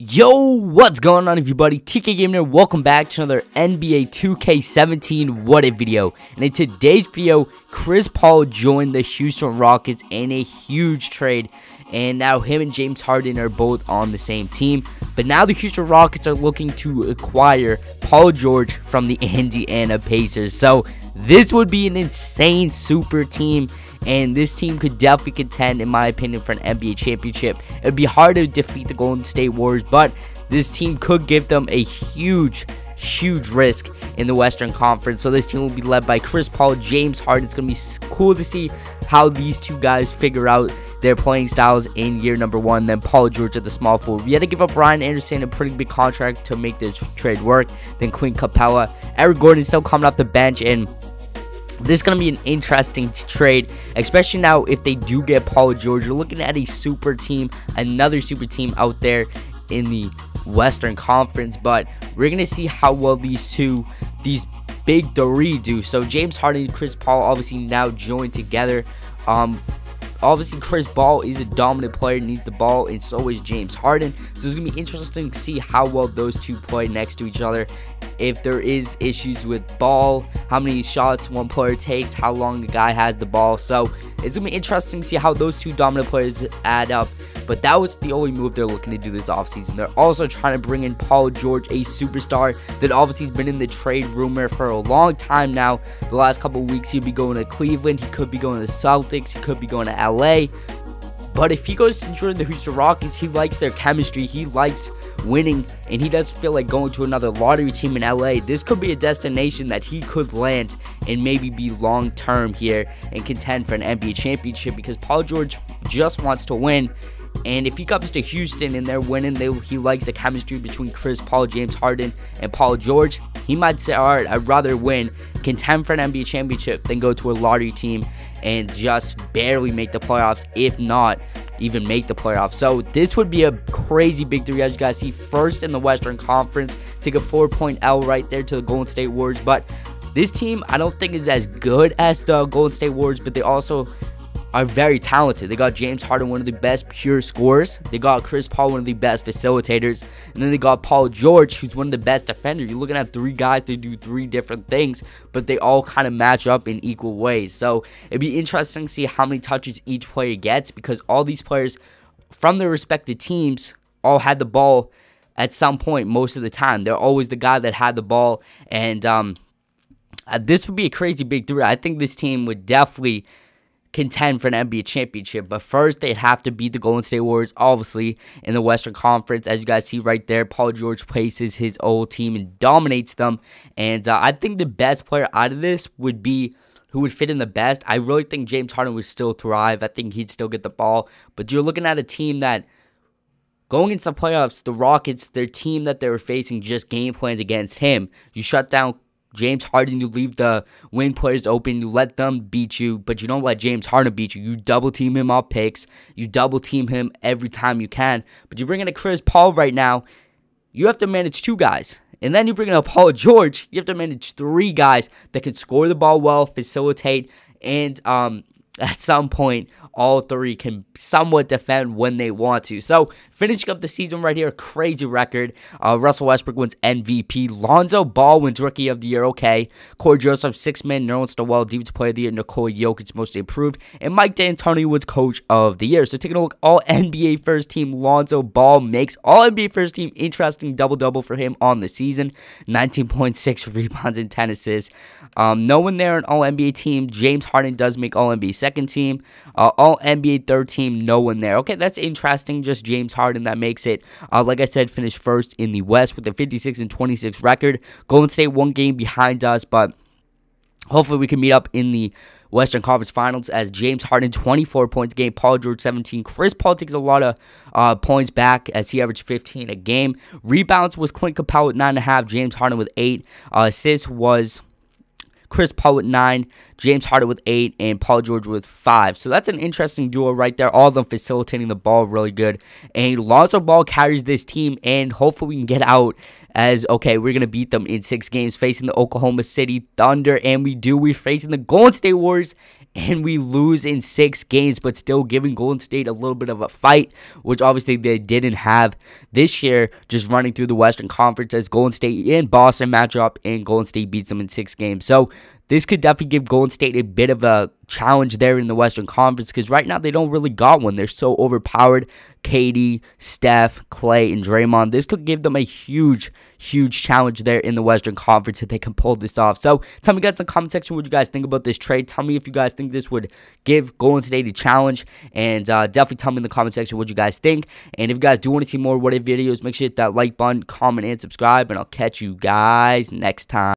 Yo, what's going on everybody? TK Gamer, welcome back to another NBA 2K17 What If video. And in today's video, Chris Paul joined the Houston Rockets in a huge trade. And now him and James Harden are both on the same team. But now the Houston Rockets are looking to acquire Paul George from the Indiana Pacers. So this would be an insane super team. And this team could definitely contend, in my opinion, for an NBA championship. It would be hard to defeat the Golden State Warriors, but this team could give them a huge risk in the Western Conference. So this team will be led by Chris Paul, James Harden. It's going to be cool to see how these two guys figure out their playing styles in year number one. Then Paul George at the small forward. We had to give up Ryan Anderson a pretty big contract to make this trade work. Then Clint Capella. Eric Gordon still coming off the bench, and this is going to be an interesting trade, especially now if they do get Paul George. You're looking at a super team, another super team out there in the Western Conference. But we're going to see how well these big three do. So James Harden and Chris Paul obviously now joined together. Obviously, Chris Paul is a dominant player, needs the ball, and so is James Harden. So it's going to be interesting to see how well those two play next to each other. If there is issues with ball, how many shots one player takes, how long the guy has the ball. So it's going to be interesting to see how those two dominant players add up. But that was the only move they're looking to do this offseason. They're also trying to bring in Paul George, a superstar that obviously has been in the trade rumor for a long time now. The last couple of weeks, he'll be going to Cleveland. He could be going to the Celtics. He could be going to LA. But if he goes to join the Houston Rockets, he likes their chemistry. He likes winning, and he does feel like going to another lottery team in LA. This could be a destination that he could land and maybe be long-term here and contend for an NBA championship, because Paul George just wants to win. And if he comes to Houston and they're winning, he likes the chemistry between Chris Paul, James Harden, and Paul George. He might say, all right, I'd rather win, contend for an NBA championship, than go to a lottery team and just barely make the playoffs, if not even make the playoffs. So this would be a crazy big three, as you guys see. First in the Western Conference, take a 4-point L right there to the Golden State Warriors. But this team, I don't think is as good as the Golden State Warriors, but they also are very talented. They got James Harden, one of the best pure scorers. They got Chris Paul, one of the best facilitators. And then they got Paul George, who's one of the best defenders. You're looking at three guys that do three different things, but they all kind of match up in equal ways. So it'd be interesting to see how many touches each player gets, because all these players from their respective teams all had the ball at some point most of the time. They're always the guy that had the ball. And this would be a crazy big three. I think this team would definitely contend for an NBA championship, but first they'd have to beat the Golden State Warriors, obviously, in the Western Conference. As you guys see right there, Paul George places his old team and dominates them. And I think the best player out of this would be who would fit in the best. I really think James Harden would still thrive. I think he'd still get the ball. But you're looking at a team that, going into the playoffs, the Rockets, their team that they were facing just game plans against him. You shut down James Harden, you leave the wing players open, you let them beat you, but you don't let James Harden beat you. You double team him off picks, you double team him every time you can. But you bring in a Chris Paul right now, you have to manage two guys. And then you bring in a Paul George, you have to manage three guys that can score the ball well, facilitate, and at some point, all three can somewhat defend when they want to. So, finishing up the season right here, crazy record. Russell Westbrook wins MVP. Lonzo Ball wins Rookie of the Year. Okay. Corey Joseph, 6-man. Nerlens Noel, Defensive Player of the Year. Nikola Jokic, Most Improved. And Mike D'Antoni wins Coach of the Year. So, taking a look, all NBA first team Lonzo Ball makes all NBA first team. Interesting double-double for him on the season. 19.6 rebounds and 10 assists. No one there on all NBA team. James Harden does make all NBA second team. All NBA third team, no one there. Okay, that's interesting. Just James Harden that makes it. Like I said, finished first in the West with a 56-26 record. Golden State one game behind us, but hopefully we can meet up in the Western Conference Finals, as James Harden 24 points a game, Paul George 17. Chris Paul takes a lot of points back as he averaged 15 a game. Rebounds was Clint Capella with 9.5, James Harden with 8. Assists was Chris Paul with 9, James Harden with 8, and Paul George with 5. So that's an interesting duo right there. All of them facilitating the ball really good. And Lonzo Ball carries this team, and hopefully we can get out as, okay, we're going to beat them in 6 games, facing the Oklahoma City Thunder, and we're facing the Golden State Warriors and we lose in 6 games, but still giving Golden State a little bit of a fight, which obviously they didn't have this year, just running through the Western Conference as Golden State and Boston match up, and Golden State beats them in 6 games. So this could definitely give Golden State a bit of a challenge there in the Western Conference, because right now they don't really got one. They're so overpowered. KD, Steph, Clay, and Draymond. This could give them a huge challenge there in the Western Conference if they can pull this off. So tell me guys in the comment section what you guys think about this trade. Tell me if you guys think this would give Golden State a challenge, and definitely tell me in the comment section what you guys think. And if you guys do want to see more what if videos, make sure to hit that like button, comment, and subscribe, and I'll catch you guys next time.